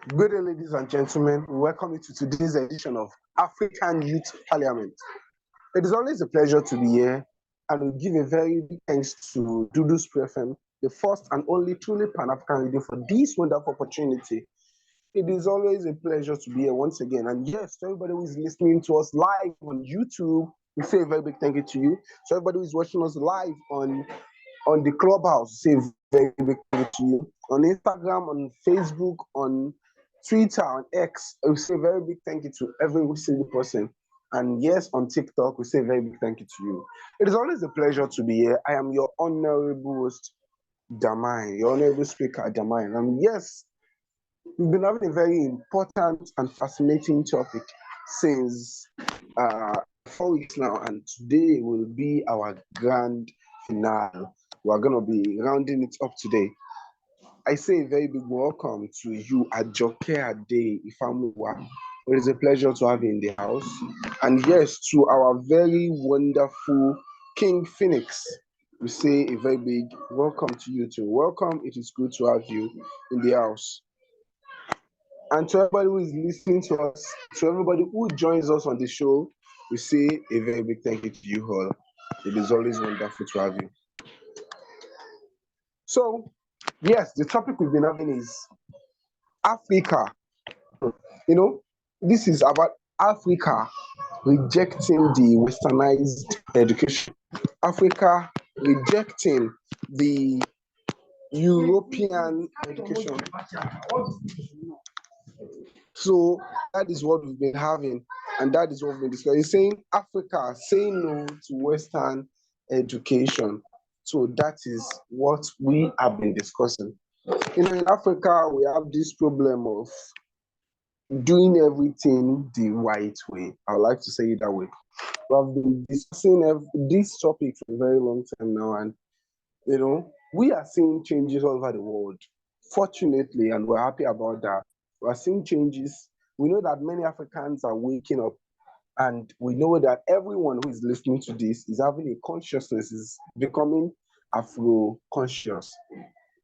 Good day, ladies and gentlemen. We welcome you to today's edition of African Youth Parliament. It is always a pleasure to be here, and we give a very big thanks to duduspreeofficial, the first and only truly Pan-African radio, for this wonderful opportunity. It is always a pleasure to be here once again. And yes, to everybody who is listening to us live on YouTube, we say a very big thank you to you. So everybody who is watching us live on the clubhouse, say a very big thank you to you. On Instagram, on Facebook, on Twitter, on X, we say a very big thank you to every single person. And yes, on TikTok, we say a very big thank you to you. It is always a pleasure to be here. I am your honorable host, Damai, your honorable speaker, Damai. And yes, we've been having a very important and fascinating topic since 4 weeks now, and today will be our grand finale. We're going to be rounding it up today. I say a very big welcome to you, ajokeade Ifamuwa. It is a pleasure to have you in the house. And yes, to our very wonderful King Phoenix, we say a very big welcome to you too. Welcome, it is good to have you in the house. And to everybody who is listening to us, to everybody who joins us on the show, we say a very big thank you to you all. It is always wonderful to have you. So, yes, the topic we've been having is Africa. You know, this is about Africa rejecting the westernized education, Africa rejecting the European education. So that is what we've been having, and that is what we've been discussing. It's saying Africa saying no to Western education. So that is what we have been discussing. In Africa, we have this problem of doing everything the right way. I would like to say it that way. We have been discussing this topic for a very long time now, and we are seeing changes all over the world. Fortunately, and we're happy about that. We are seeing changes. We know that many Africans are waking up, and we know that everyone who is listening to this is having a consciousness, is becoming Afro-conscious,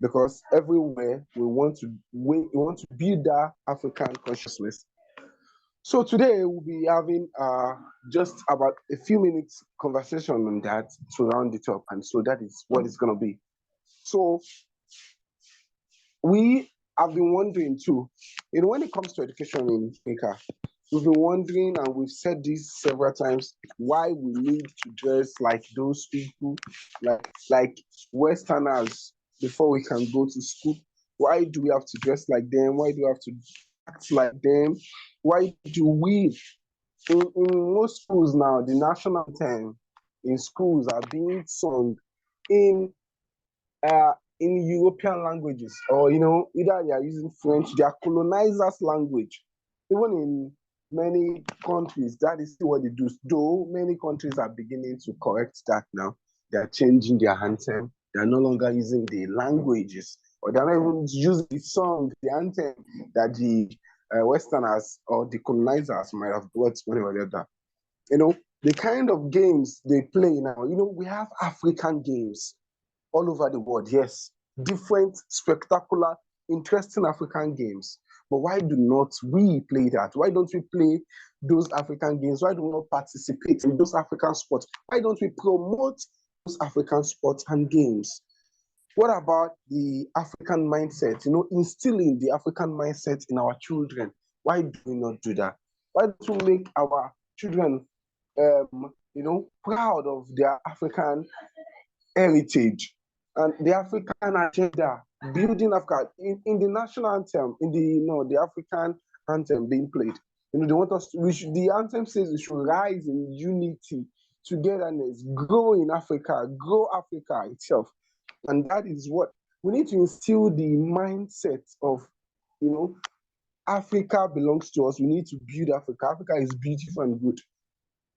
because everywhere we want to build that African consciousness. So today we'll be having just about a few minutes conversation on that to round it up, and so that is what it's going to be. So we have been wondering too, when it comes to education in Africa, we've been wondering, and we've said this several times, why we need to dress like those people, like Westerners, before we can go to school. Why do we have to dress like them? Why do we have to act like them? Why do we, in most schools now, the national anthem in schools are being sung in European languages, or either they are using French, they are colonizers' language. Even in many countries, that is what they do. Though many countries are beginning to correct that now. They are changing their anthem. They are no longer using the languages, or they are not even using the song, the anthem that the Westerners or the colonizers might have brought whenever they're there. The kind of games they play now, we have African games all over the world, yes, different, spectacular, interesting African games. But why do not we play that? Why don't we play those African games? Why do we not participate in those African sports? Why don't we promote those African sports and games? What about the African mindset? Instilling the African mindset in our children. Why do we not do that? Why don't we make our children, proud of their African heritage and the African agenda, building Africa in the national anthem, in the African anthem being played. They want us to, the anthem says we should rise in unity, togetherness, grow in Africa, grow Africa itself. And that is what we need to instill, the mindset of, Africa belongs to us. We need to build Africa. Africa is beautiful and good.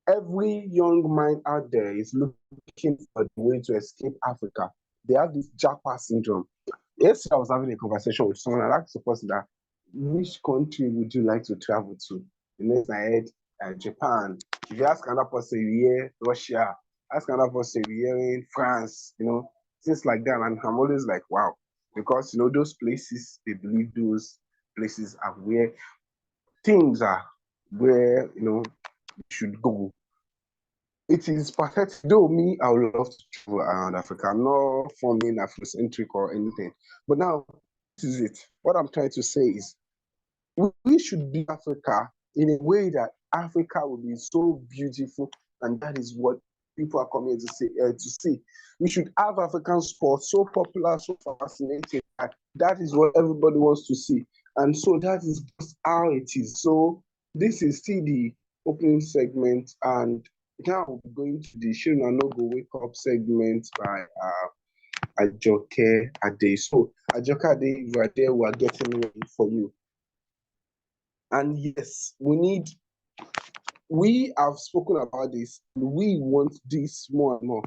Every young mind out there is looking for the way to escape Africa. They have this Japa syndrome. Yesterday, I was having a conversation with someone, and I asked the person that, which country would you like to travel to? The next I heard Japan. If you ask another person, you hear Russia. Ask another person, you hear in France, things like that. And I'm always like, wow, because those places, they believe those places are where things are, where we should go. It is pathetic. Though me, I would love to travel around Africa. I'm not forming Afrocentric or anything. But now, this is it. What I'm trying to say is we should be Africa in a way that Africa will be so beautiful, and that is what people are coming to say. We should have African sports so popular, so fascinating. That is what everybody wants to see, and so that is just how it is. So this is still the opening segment, and now we're going to the Shiruna No Go Wake Up segment by ajokeade. So ajokeade, if you are there, we are getting ready for you. And yes, we have spoken about this. We want this more and more.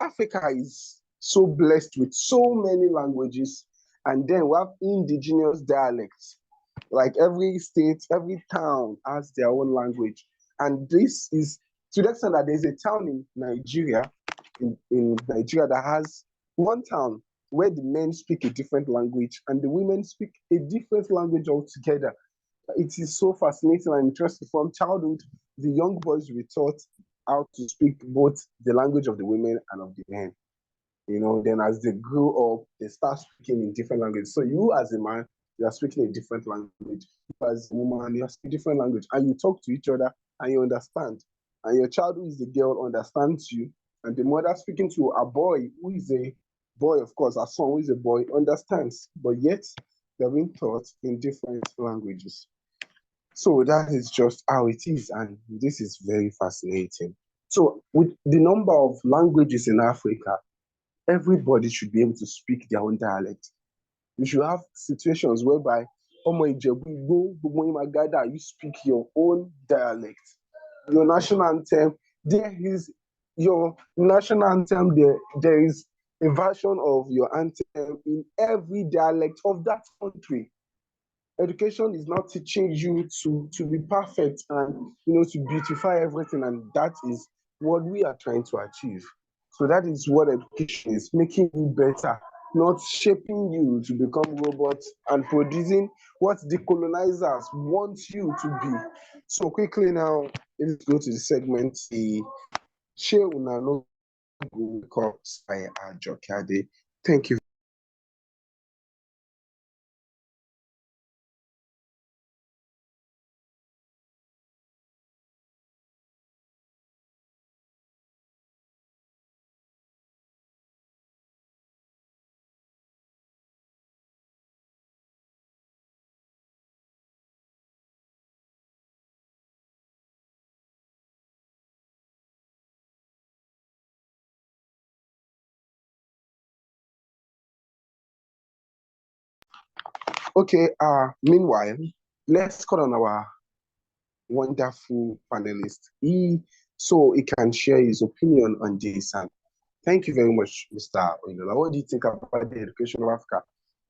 Africa is so blessed with so many languages, and then we have indigenous dialects. Like every state, every town has their own language. And this is to the extent that there's a town in Nigeria, in Nigeria that has one town where the men speak a different language and the women speak a different language altogether. It is so fascinating and interesting. From childhood, the young boys were taught how to speak both the language of the women and of the men. Then as they grow up, they start speaking in different languages. So you as a man, you are speaking a different language. You as a woman, you are speaking a different language. And you talk to each other and you understand. And your child who is the girl understands you. And the mother speaking to a boy who is a boy, of course, a son who is a boy, understands. But yet, they're being taught in different languages. So that is just how it is. And this is very fascinating. So with the number of languages in Africa, everybody should be able to speak their own dialect. You should have situations whereby you speak your own dialect. Your national anthem, there is your national anthem, there is a version of your anthem in every dialect of that country. Education is not teaching you to be perfect and to beautify everything, and that is what we are trying to achieve. So that is what education is, making you better, not shaping you to become robots and producing what the colonizers want you to be. So quickly now, let's go to the segment, the Share Una No Go Wake Up by ajokeade. Thank you. Okay, meanwhile, let's call on our wonderful panelist. So he can share his opinion on this. And thank you very much, Mr. Oyinola. What do you think about the education of Africa?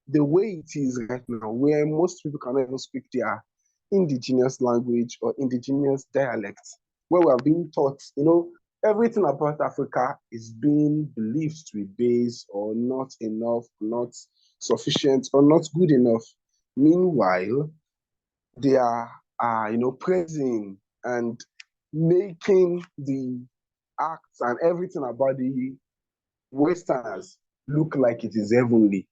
The way it is right now, where most people cannot even speak their indigenous language or indigenous dialects, where we are being taught, everything about Africa is being believed to be based or not enough, not sufficient, or not good enough. Meanwhile, they are, praising and making the acts and everything about the Westerners look like it is heavenly.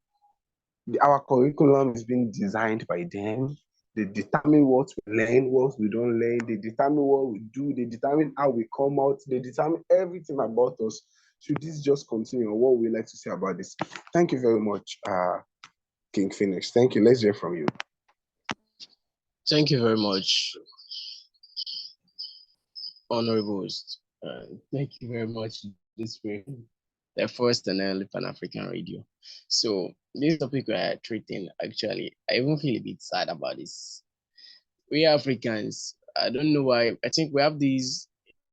Our curriculum is being designed by them. They determine what we learn, what we don't learn. They determine what we do. They determine how we come out. They determine everything about us. Should this just continue? What would we like to say about this? Thank you very much, King Phoenix. Thank you. Let's hear from you. Thank you very much, honorables. Thank you very much, this way, the first and only Pan-African radio. So this topic we are treating, actually, I even feel a bit sad about this. We Africans, I don't know why, I think we have these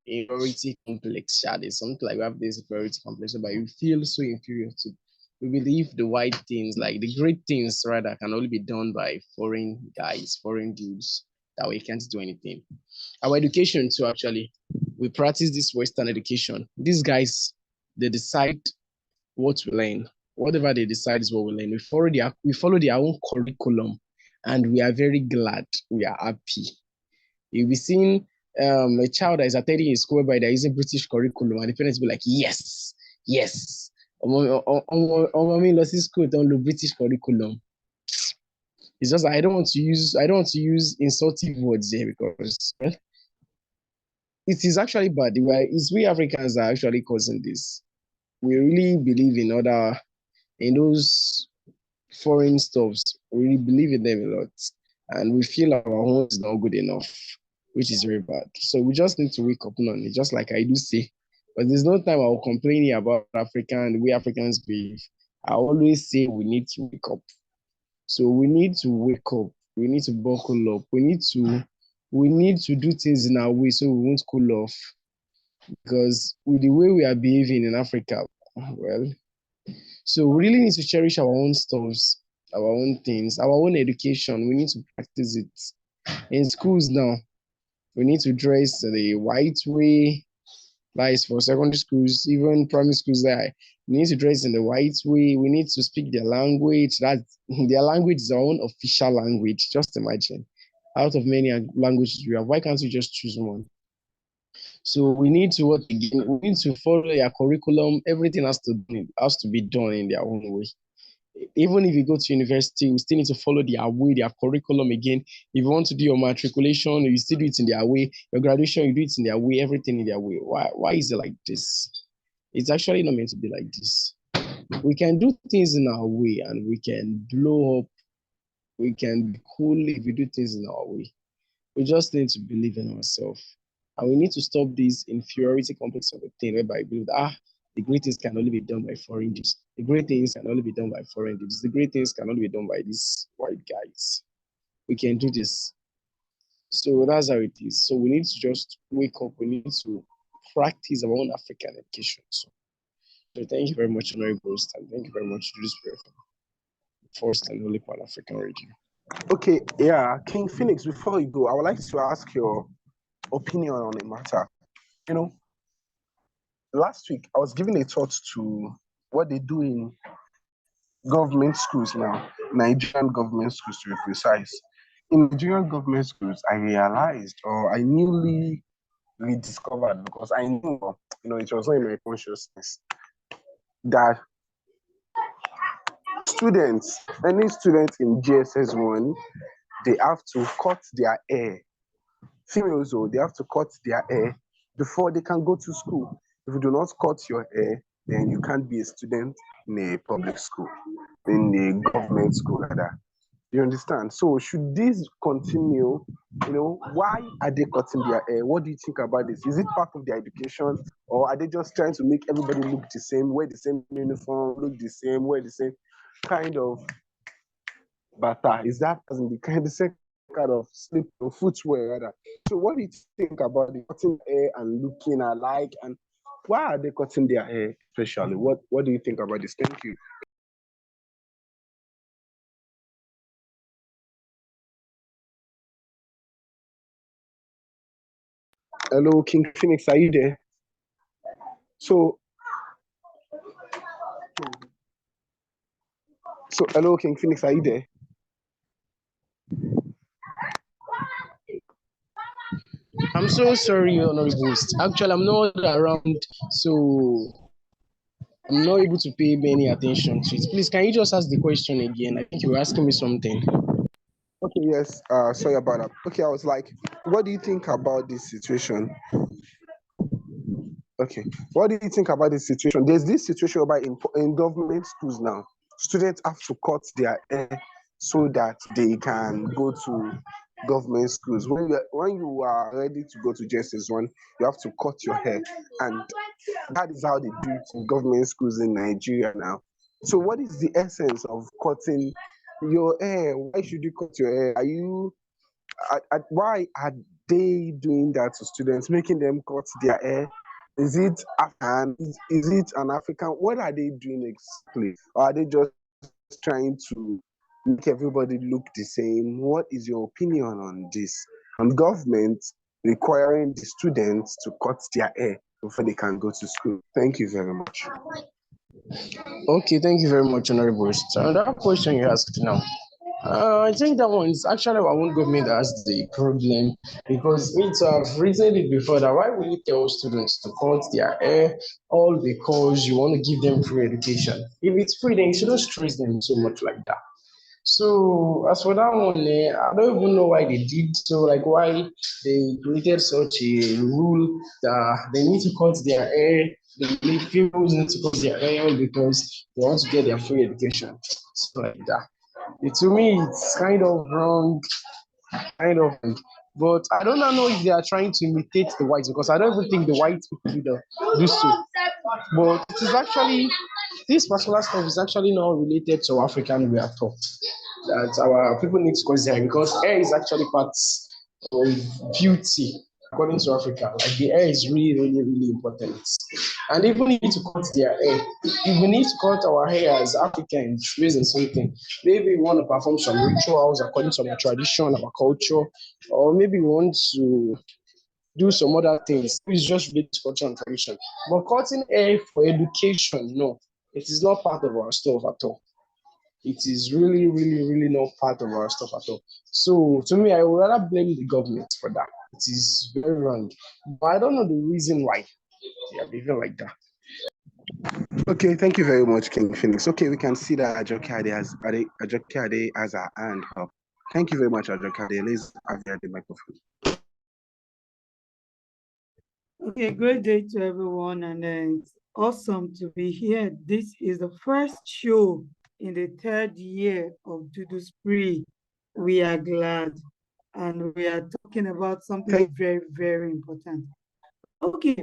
inferiority complex. There's something like we have this inferiority complex, but you feel so inferior to. We believe the white things, like the great things, rather, can only be done by foreign guys, foreign dudes, that we can't do anything. Our education too, actually, we practice this Western education. These guys, they decide what we learn. Whatever they decide is what we learn. We follow their own curriculum, and we are very glad, we are happy. You'll be seeing a child that is attending a school whereby they're using British curriculum, and the parents will be like, yes, yes. School don't look British curriculum. It's just I don't want to use insultive words here because well, it is actually bad. It's we Africans are actually causing this. We really believe in those foreign stuffs. We really believe in them a lot. And we feel our home is not good enough, which is very bad. So we just need to wake up on it, just like I do say. But there's no time I'll complain about Africa and the way Africans behave. I always say we need to wake up. So we need to wake up. We need to buckle up. We need to do things in our way so we won't cool off. Because with the way we are behaving in Africa, well, so we really need to cherish our own stuffs, our own things, our own education. We need to practice it. In schools now, we need to dress the white way. That is for secondary schools, even primary schools there. We need to dress in the white way. We need to speak their language. Their language is our own official language. Just imagine. Out of many languages we have, why can't we just choose one? So we need to follow their curriculum. Everything has to be done in their own way. Even if you go to university, we still need to follow their way, their curriculum again. If you want to do your matriculation, you still do it in their way. Your graduation, you do it in their way, everything in their way. Why is it like this? It's actually not meant to be like this. We can do things in our way and we can blow up. We can be cool if we do things in our way. We just need to believe in ourselves. And we need to stop this inferiority complex of a thing whereby we believe that the great things can only be done by foreign dudes. The great things can only be done by foreign dudes. The great things can only be done by these white guys. We can do this. So that's how it is. So we need to just wake up. We need to practice our own African education. So thank you very much, Honorable Host, and thank you very much to this first and only Pan-African Radio. Okay, yeah, King Phoenix, before you go, I would like to ask your opinion on a matter. You know, last week I was giving a thought to what they do in government schools now, Nigerian government schools to be precise. In Nigerian government schools, I realized, or I newly rediscovered, because I knew, it was not in my consciousness, that any students in GSS1, they have to cut their hair. Females, they have to cut their hair before they can go to school. If you do not cut your hair, then you can't be a student in a public school, in a government school rather. You understand? So should this continue? Why are they cutting their hair? What do you think about this? Is it part of their education, or are they just trying to make everybody look the same, wear the same uniform, look the same, wear the same kind of bata? Is that the same kind of slip or footwear rather? So what do you think about the cutting hair and looking alike, and why are they cutting their hair especially? What do you think about this? Thank you. Hello, King Phoenix, are you there? So hello, King Phoenix, are you there? I'm so sorry, Honorable Host. Actually, I'm not around, so I'm not able to pay any attention to it. Please, can you just ask the question again? I think you were asking me something. Okay, yes. Sorry about that. Okay, I was like, what do you think about this situation? Okay, what do you think about this situation? There's this situation whereby in government schools now, students have to cut their hair so that they can go to government schools. When you are ready to go to JSS1, you have to cut your hair, and that is how they do it in government schools in Nigeria now. So what is the essence of cutting your hair? Why should you cut your hair? Why are they doing that to students, making them cut their hair? Is it African? Is it an African? What are they doing exactly? Or are they just trying to make everybody look the same? What is your opinion on this? On government requiring the students to cut their hair before they can go to school? Thank you very much. Okay, thank you very much, Honorable Host. Another question you asked now. I think that one is actually our own government that has the problem because me too, I've reasoned it before that why will you tell students to cut their hair all because you want to give them free education? If it's free, then you shouldn't stress them so much like that. So as for that one, I don't even know why they did so, like why they created such a rule that they need to cut their hair, the females need to cut their hair because they want to get their free education. So like that. To me, it's kind of wrong, kind of. But I don't know if they are trying to imitate the whites because I don't even think the white people do so. But it is actually this particular stuff is actually not related to African way at all. That our people need to consider because hair is actually part of beauty according to Africa. Like the hair is really, really, really important. And even if we need to cut their hair, if we need to cut our hair as Africans, raising something, maybe we want to perform some rituals according to our tradition, our culture, or maybe we want to do some other things. It's just related to culture and tradition. But cutting hair for education, no, it is not part of our stuff at all. It is really, really, really not part of our stuff at all. So to me, I would rather blame the government for that. It is very wrong. But I don't know the reason why they are behaving like that. Okay, thank you very much, King Phoenix. Okay, we can see that Ajokeade has her hand up. Thank you very much, Ajokeade. Let's have you at the microphone. Okay, great day to everyone, and it's awesome to be here. This is the first show in the third year of Dudu Spree. We are glad, and we are talking about something very, very important. Okay,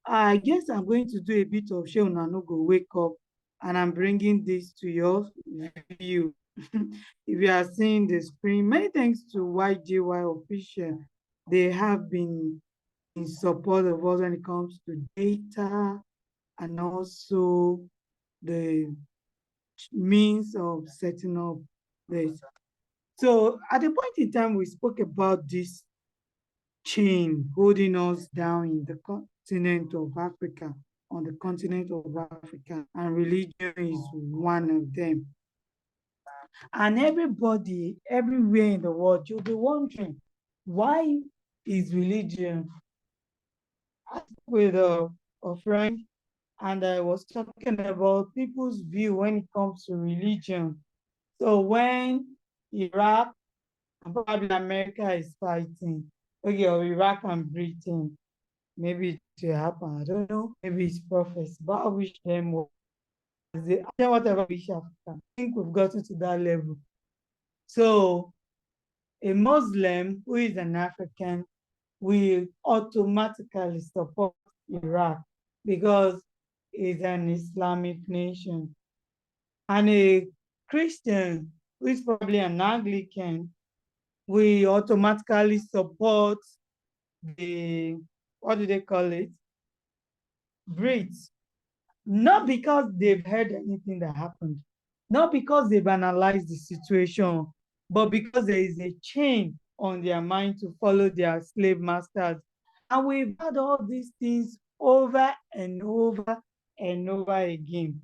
I guess I'm going to do a bit of show Nanugo wake up, and I'm bringing this to your view. If you are seeing the screen, many thanks to YJY Official. They have been in support of us when it comes to data and also the means of setting up this. So at the point in time, we spoke about this chain holding us down in the continent of Africa, on the continent of Africa, and religion is one of them. And everybody, everywhere in the world, you'll be wondering, why is religion? I spoke with a friend, and I was talking about people's view when it comes to religion. So when Iraq and probably America is fighting, okay, or Iraq and Britain, maybe it will happen. I don't know. Maybe it's prophecy, but I wish them well. Whatever wish Africa. I think we've gotten to that level. So a Muslim who is an African will automatically support Iraq because it's an Islamic nation. And a Christian who is probably an Anglican will automatically support the, what do they call it? Brits. Not because they've heard anything that happened, not because they've analyzed the situation, but because there is a chain on their mind to follow their slave masters. And we've had all these things over and over and over again.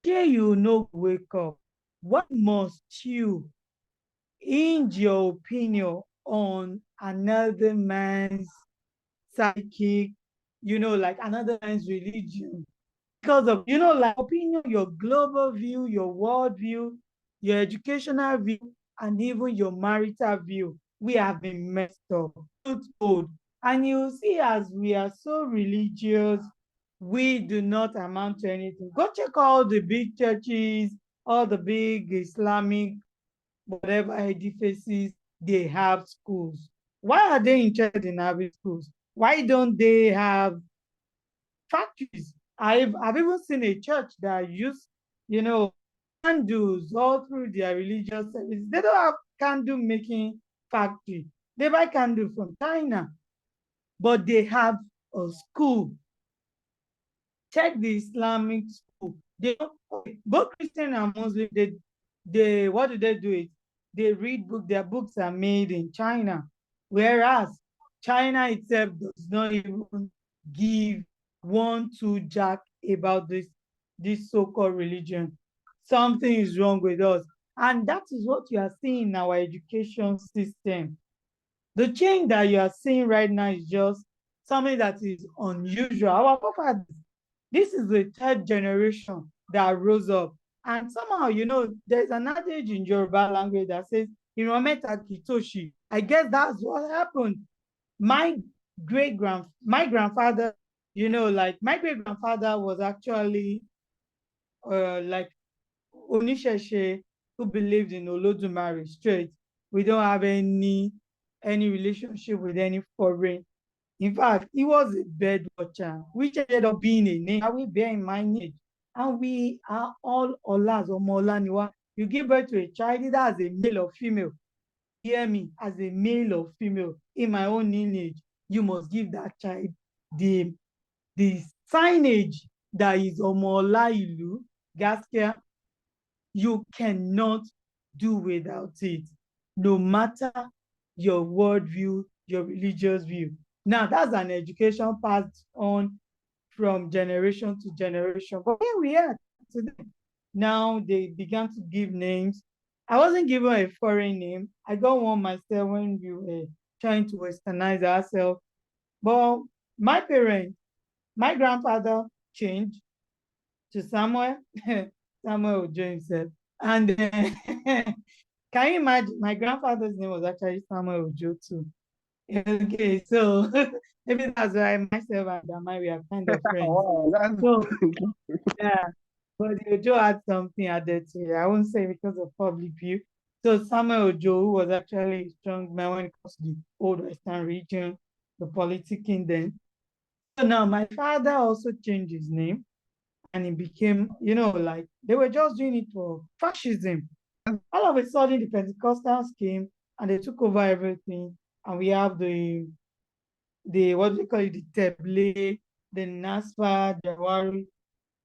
Here you know, wake up. What must you, in your opinion, on another man's psychic, like another man's religion? Because of, like opinion, your global view, your world view, your educational view, and even your marital view, we have been messed up, old. And you see, as we are so religious, we do not amount to anything. Go check all the big churches, all the big Islamic, whatever edifices, they have schools. Why are they interested in having schools? Why don't they have factories? I've even seen a church that use, candles all through their religious service. They don't have candle making factory. They buy candles from China, but they have a school. Check the Islamic school. They both Christian and Muslim. They what do they do? It they read book. Their books are made in China, whereas China itself does not even give one two jack about this so-called religion. Something is wrong with us. And that is what you are seeing in our education system. The change that you are seeing right now is just something that is unusual. Our forefathers, this is the third generation that rose up. And somehow, you know, there's an adage in Yoruba language that says, "Irometa Kitoshi." I guess that's what happened. My grandfather, you know, like my great grandfather was actually like Onisheshe who believed in Olodumare straight. We don't have any relationship with any foreign. In fact, he was a bird watcher, which ended up being a name that we bear in my lineage. And we are all Olas or Molaniwa. You give birth to a child either as a male or female. Hear me, as a male or female in my own lineage, you must give that child the signage that is Omola Ilu, Gaskia. You cannot do without it, no matter your worldview, your religious view. Now, that's an education passed on from generation to generation. But here we are today. Now they began to give names. I wasn't given a foreign name. I got one myself when we were trying to westernize ourselves. But my parents, my grandfather changed to Samuel, Samuel Ojo himself. And can you imagine? My grandfather's name was actually Samuel Ojo too. Okay, so maybe that's why myself and Damai we are kind of friends. Wow, that's So yeah, but Ojo had something added to it. I won't say because of public view. So Samuel Ojo, who was actually a strong man when it comes to the old Western region, the politicking then. So now my father also changed his name and it became, you know, like they were just doing it for fascism. All of a sudden, the Pentecostals came and they took over everything. And we have the what do you call it, the Teble, the Nasfa, the Wari.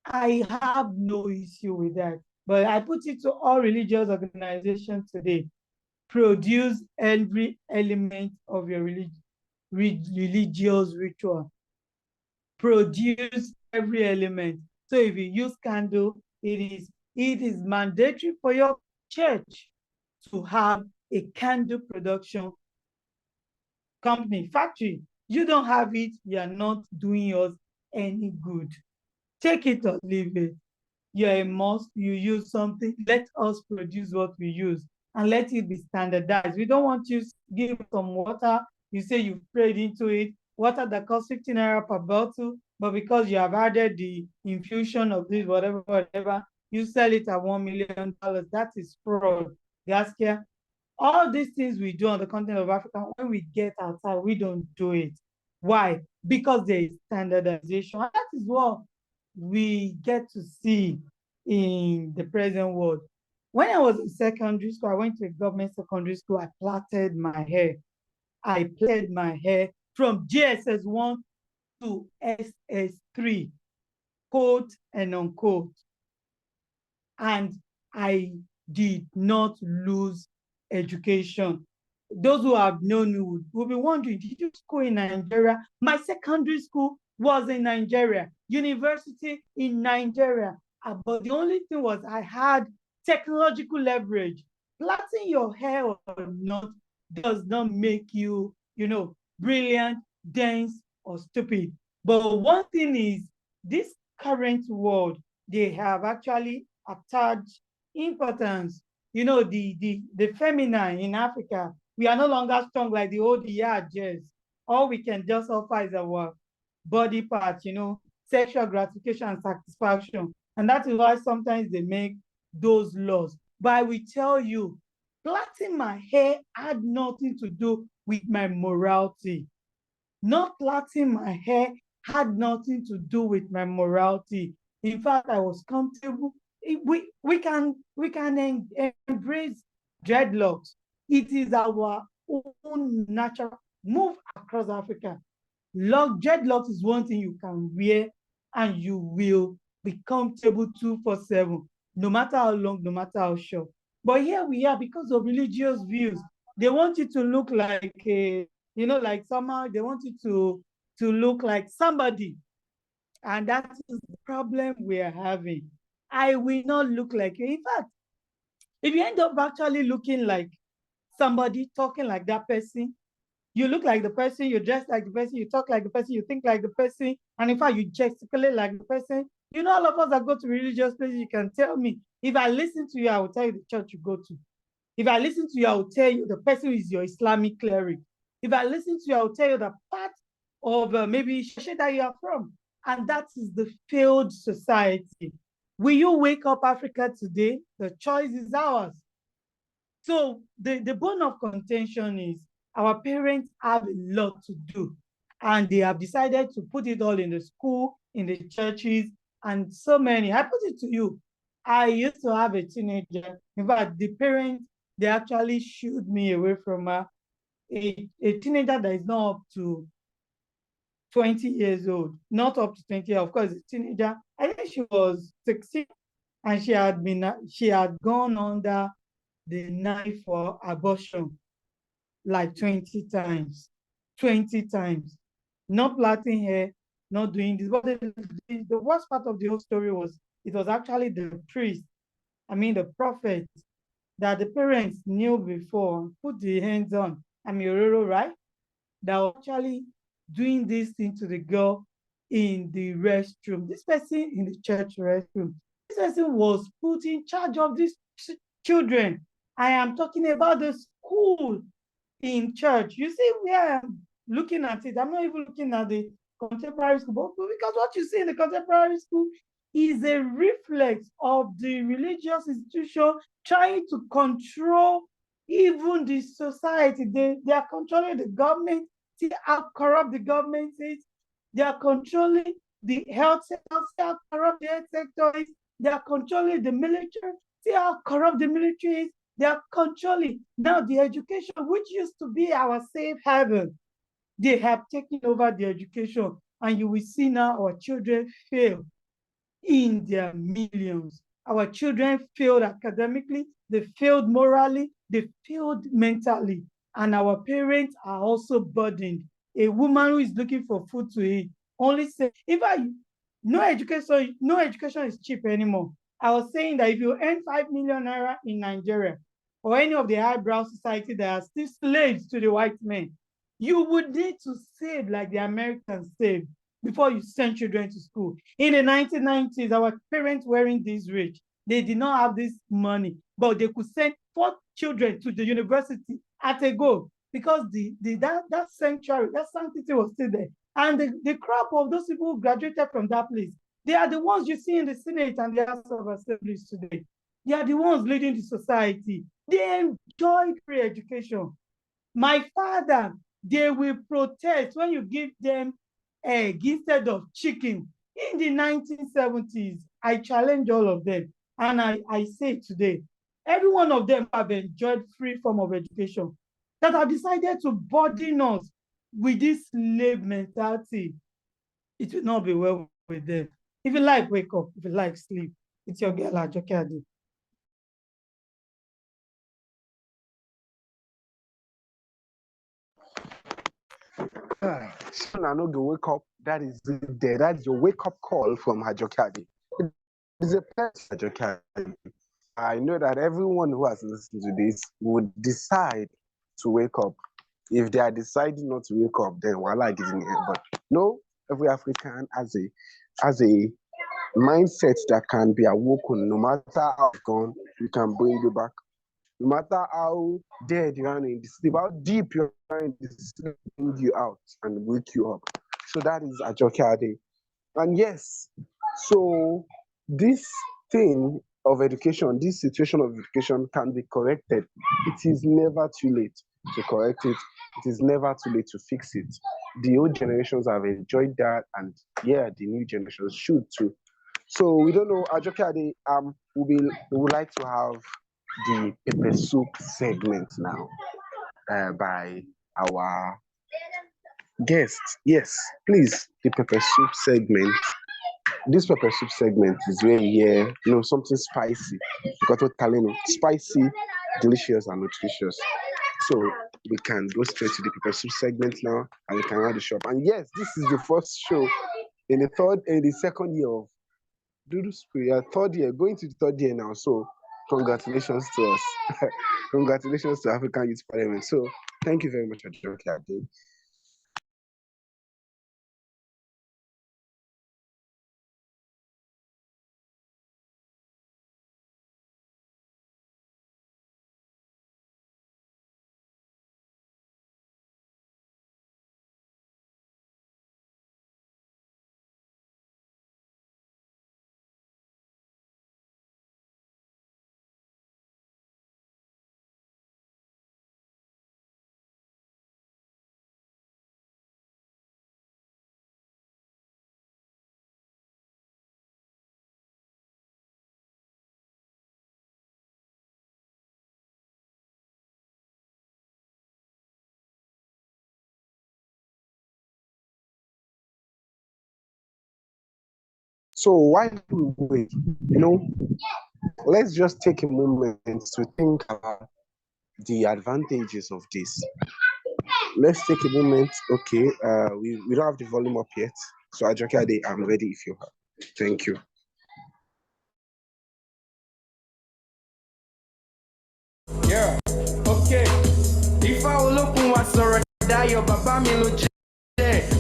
I have no issue with that. But I put it to all religious organizations today. Produce every element of your religious ritual. Produce every element. So if you use candle, it is mandatory for your church to have a candle production company, factory. You don't have it, you are not doing us any good. Take it or leave it. You're a must, you use something, let us produce what we use and let it be standardized. We don't want you to give some water, you say you prayed into it, water that costs 15 naira per bottle, but because you have added the infusion of this, whatever, you sell it at $1 million. That is fraud. Gaskia. All these things we do on the continent of Africa, when we get outside, we don't do it. Why? Because there is standardization. And that is what we get to see in the present world. When I was in secondary school, I went to a government secondary school. I plaited my hair. I plaited my hair from GSS 1 to SS3, quote and unquote. And I did not lose education. Those who have known me will be wondering, did you school in Nigeria? My secondary school was in Nigeria, university in Nigeria. But the only thing was I had technological leverage. Plaiting your hair or not does not make you, you know, brilliant, dense, or stupid. But one thing is, this current world, they have actually attached importance. You know, the feminine in Africa, we are no longer strong like the old Yajes. All we can just offer is our body parts, you know, sexual gratification and satisfaction. And that is why sometimes they make those laws. But I will tell you, plaiting my hair had nothing to do with my morality. Not plaiting my hair had nothing to do with my morality. In fact, I was comfortable. We can embrace dreadlocks. It is our own natural move across Africa. Dreadlocks is one thing you can wear and you will be comfortable 247, no matter how long, no matter how short. But here we are, because of religious views, they want you to look like a, you know, like somehow they want you to look like somebody. And that is the problem we are having. I will not look like you. In fact, If you end up actually looking like somebody, talking like that person, you look like the person, you dress like the person, you talk like the person, you think like the person, and in fact, you gesticulate like the person. You know, all of us that go to religious places, you can tell me. If I listen to you, I will tell you the church you go to. If I listen to you, I will tell you the person is your Islamic cleric. If I listen to you, I will tell you the part of maybe Shashe that you are from. And that is the failed society. Will you wake up Africa today? The choice is ours. So the bone of contention is our parents have a lot to do, and they have decided to put it all in the school, in the churches, and so many. I put it to you, I used to have a teenager. In fact, the parents, they actually shooed me away from her. A teenager that is not up to 20 years old, not up to 20 years, of course, a teenager. I think she was 16, and she had gone under the knife for abortion like 20 times, 20 times, not plaiting hair, not doing this. But the worst part of the whole story was it was actually the priest, the prophet, that the parents knew before, put the hands on, Yororo, right? That was actually doing this thing to the girl in the restroom. This person in the church restroom, this person was put in charge of these children. I am talking about the school in church. You see where I'm looking at it. I'm not even looking at the contemporary school, but because what you see in the contemporary school is a reflex of the religious institution trying to control even the society. They are controlling the government. See how corrupt the government is. They are controlling the health sector. See how corrupt the health sector is. They are controlling the military. See how corrupt the military is. They are controlling now the education, which used to be our safe haven. They have taken over the education, and you will see now our children fail in their millions. Our children failed academically, they failed morally, they failed mentally, and our parents are also burdened. A woman who is looking for food to eat only say, in fact, no education is cheap anymore. I was saying that if you earn 5 million naira in Nigeria, or any of the highbrow society that are still slaves to the white men, you would need to save like the Americans saved before you send children to school. In the 1990s, our parents weren't this rich. They did not have this money, but they could send 4 children to the university at a go because that sanctuary, that sanctity was still there. And the crop of those people who graduated from that place, they are the ones you see in the Senate and the House of Assemblies today. They are the ones leading the society. They enjoy free education. My father, they will protest when you give them egg instead of chicken. In the 1970s, I challenge all of them. And I say today, every one of them have enjoyed free form of education that have decided to burden us with this slave mentality. It will not be well with them. If you like, wake up. If you like, sleep. It's your girl, ajokeade. So I know the wake up. That is there. That's your wake up call from ajokeade. It's a pleasure, ajokeade. I know that everyone who has listened to this would decide to wake up. If they are deciding not to wake up, then voila, it is in the end. But no, every African has a mindset that can be awoken. No matter how gone, we can bring you back. No matter how dead you are in the sleep, how deep you are in the sleep, bring you out and wake you up. So that is ajokeade. And yes, so this thing of education, this situation of education can be corrected. It is never too late to correct it. It is never too late to fix it. The old generations have enjoyed that, and yeah, the new generations should too. So we don't know, ajokeade, we would like to have the pepper soup segment now by our guest. Yes, please, the pepper soup segment. This pepper soup segment is where you hear, something spicy. Because what Taleno, spicy, delicious, and nutritious. So we can go straight to the pepper soup segment now, and we can run the shop. And yes, this is the first show in the second year of Dudu Spree, third year, going to the third year now. So congratulations to us. Congratulations to African Youth Parliament. So thank you very much, Ajokeade. So why do we wait? Let's just take a moment to think about the advantages of this. Let's take a moment. Okay, we don't have the volume up yet. So Ajokeade, I'm ready if you are. Thank you. Yeah, okay. If I will look on sorry, die your baba mi lo jẹ.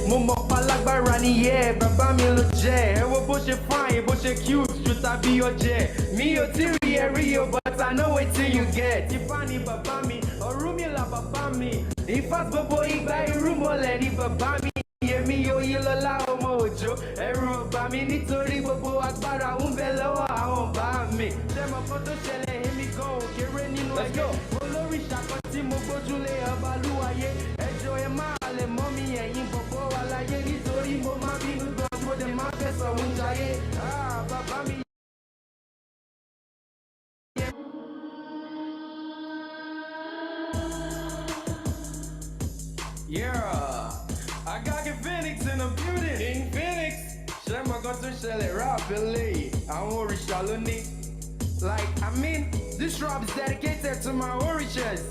Mo mọ̀ pálágbára ni yẹ, bàbá mi ló jẹ́. Ẹ wo bó ṣe fine, bó ṣe cute, ju tàbí ọjẹ́. Mi ò tí rí ẹ rí o, but I know wetin you get. Ifá ni bàbá mi, Ọ̀rúnmìlà bàbá mi. Ifá gbogbo ìgbà irúnmọlẹ̀ ni bàbá mi. Èmi Oyèlọ́lá ọmọ Òjó. Ẹ̀rù ò bà mí nítorí gbogbo agbára ń bẹ lọ́wọ́ àwọn bá mi. Ṣé mo kọ́ tó ṣẹlẹ̀ èmi gan ò kéré nínú ẹ̀yọ́. Olóríṣà kan tí mo gbójúlé ọba lúwayé. Ẹjọ́ ẹ máa lè mọ́ mi ẹ̀yìn bọ̀bọ̀ wà láyé nítorí mo máa bínú gan mo dẹ̀ máa fẹ̀sọ̀ ń jayé. Bàbá mi. Yeah, I got King Phoenix in the building. King Phoenix. Ṣé mo kàn tún ṣẹlẹ̀ rábìlì? Àwọn òrìṣà ló ní. Like, I mean, this rap is dedicated to my orishas.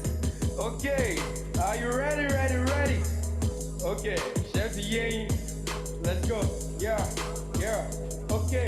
Okay, are you ready, ready? Okay, Chef Yang, let's go. Yeah, okay.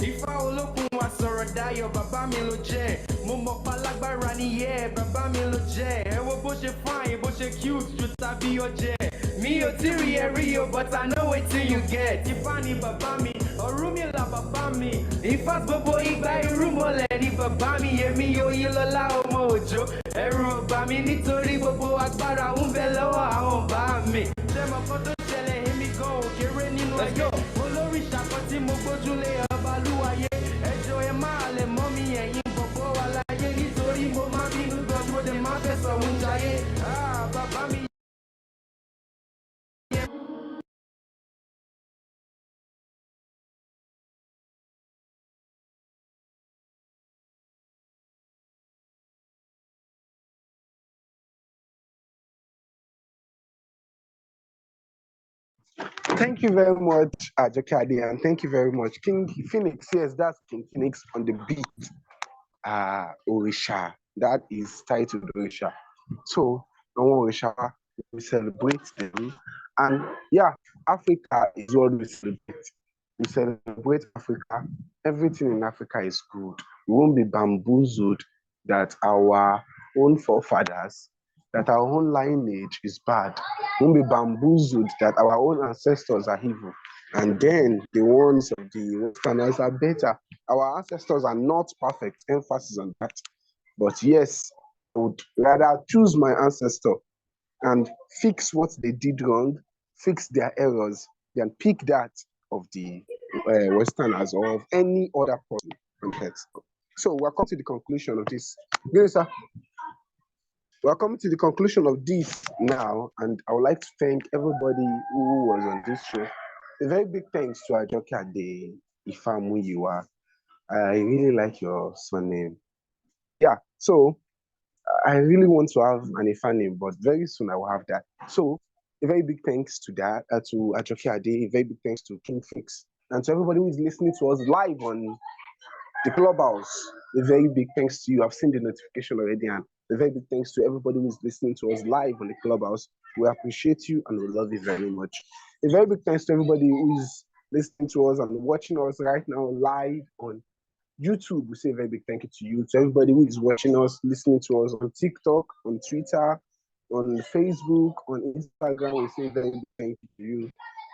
If I will look on wa sọ̀rọ̀ dayọ̀, bàbá mi ló jẹ́. Mo mọ̀ pálágbára ni yẹ, bàbá mi ló jẹ́. Ẹ wo bó ṣe fine, bó ṣe cute, ju tàbí ọjẹ́. Mi ò tí rí ẹ rí o, but I know wetin you get. Ifá ni bàbá mi, Ọ̀rúnmìlà bàbá mi. Ifá gbogbo ìgbà irúnmọlẹ̀ ni bàbá mi. Èmi Oyèlọ́lá ọmọ Òjó. Ẹ̀rù ò bà mí nítorí gbogbo agbára ń bẹ lọ́wọ́ àwọn bá mi. Ṣé mo kọ́ tó ṣẹlẹ̀ èmi gan ò kéré nínú ẹ̀yọ́. Olóríṣà kan tí mo gbójúlé ọba lúwayé. Ẹjọ́ ẹ máa lè mọ́ mi ẹ̀yìn bọ̀bọ̀ wà láyé nítorí mo máa bínú gan mo dẹ̀ máa fẹ̀sọ̀ ń jayé. Bàbá mi. Thank you very much, Ajokeade, and thank you very much, King Phoenix. Yes, that's King Phoenix on the beat. Orisha. That is titled Orisha. So, Orisha, we celebrate them. And yeah, Africa is what we celebrate. We celebrate Africa. Everything in Africa is good. We won't be bamboozled that our own forefathers, that our own lineage is bad. We won't be bamboozled that our own ancestors are evil. And then the ones of the Westerners are better. Our ancestors are not perfect, emphasis on that. But yes, I would rather choose my ancestor and fix what they did wrong, fix their errors, than pick that of the Westerners or of any other person on earth. So we're coming to the conclusion of this. Yes, sir. We're coming to the conclusion of this now, and I would like to thank everybody who was on this show. A very big thanks to Ajokeade Ifamuyiwa. I really like your surname. Yeah, so I really want to have an Ifa name, but very soon I will have that. So a very big thanks to that, to Ajokeade, a very big thanks to King Fix, and to everybody who is listening to us live on the Clubhouse. A very big thanks to you. I've seen the notification already, and a very big thanks to everybody who is listening to us live on the Clubhouse. We appreciate you and we love you very much. A very big thanks to everybody who is listening to us and watching us right now live on YouTube, we say a very big thank you to you, to everybody who is watching us, listening to us on TikTok, on Twitter, on Facebook, on Instagram. We say a very big thank you to you.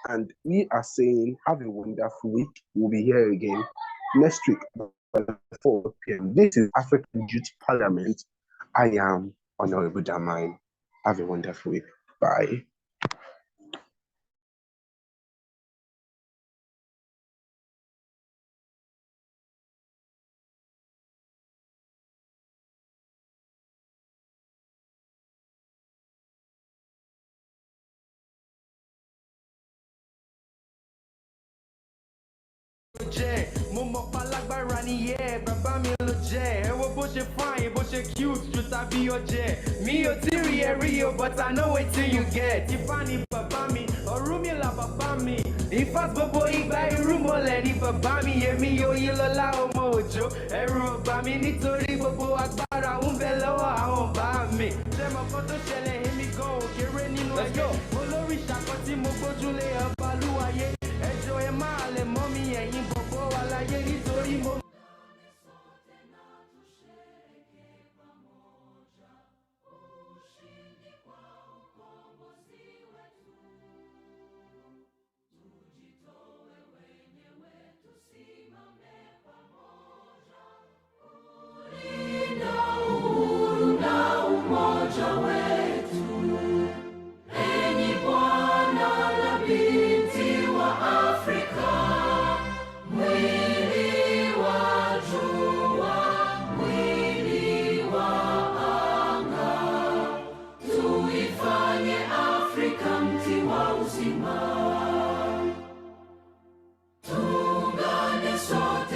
And we are saying, have a wonderful week. We'll be here again next week by 4 p.m. This is African Youth Parliament. I am Honorable Damine. Have a wonderful week. Bye. mo mọ̀ pálágbára ni bàbá mi ló jẹ́ ẹ wo bó ṣe fine bó ṣe cute ju tàbí ọjẹ́ mi ò tí rí ẹ rí o but I know wetin you get Ifá ni bàbá mi Ọ̀rúnmìlà bàbá mi Ifá gbogbo ìgbà irúnmọlẹ̀ ni bàbá mi èmi Oyèlọ́lá ọmọ Òjó ẹ̀rù ò bà mí nítorí gbogbo agbára ń bẹ lọ́wọ́ àwọn bá mi ṣé mo kọ́ tó ṣẹlẹ̀ èmi gan òkèrè nínú ẹgbẹ́ olórí ìṣàkọ́ tí mo gbójúlé ọba.